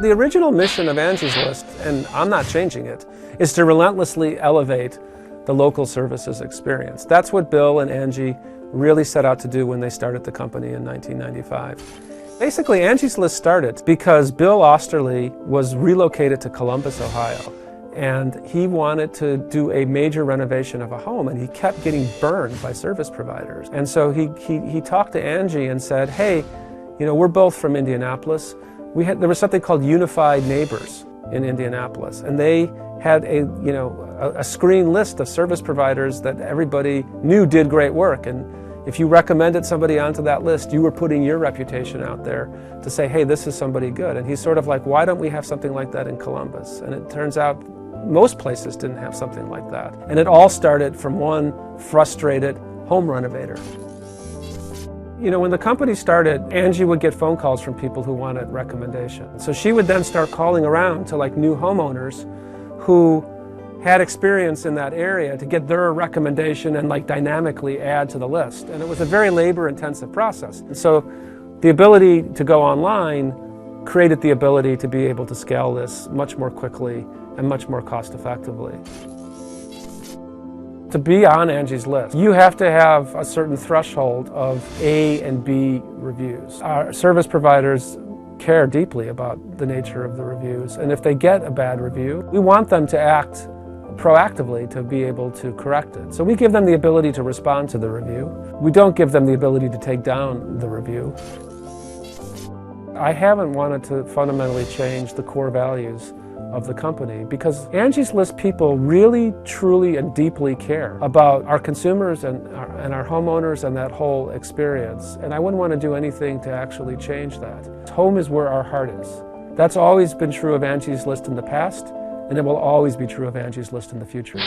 The original mission of Angie's List, and I'm not changing it, is to relentlessly elevate the local services experience. That's what Bill and Angie really set out to do when they started the company in 1995. Basically, Angie's List started because Bill Osterly was relocated to Columbus, Ohio, and he wanted to do a major renovation of a home, and he kept getting burned by service providers. And so he talked to Angie and said, hey, you know, we're both from Indianapolis. There was something called Unified Neighbors in Indianapolis, and they had a screen list of service providers that everybody knew did great work. And if you recommended somebody onto that list, you were putting your reputation out there to say, hey, this is somebody good. And he's sort of like, why don't we have something like that in Columbus? And it turns out most places didn't have something like that. And it all started from one frustrated home renovator. You know, when the company started, Angie would get phone calls from people who wanted recommendations. So she would then start calling around to like new homeowners who had experience in that area to get their recommendation and like dynamically add to the list. And it was a very labor-intensive process. And so the ability to go online created the ability to be able to scale this much more quickly and much more cost-effectively. To be on Angie's List, you have to have a certain threshold of A and B reviews. Our service providers care deeply about the nature of the reviews, and if they get a bad review, we want them to act proactively to be able to correct it. So we give them the ability to respond to the review. We don't give them the ability to take down the review. I haven't wanted to fundamentally change the core values of the company because Angie's List people really, truly, and deeply care about our consumers and our homeowners and that whole experience. And I wouldn't want to do anything to actually change that. Home is where our heart is. That's always been true of Angie's List in the past, and it will always be true of Angie's List in the future.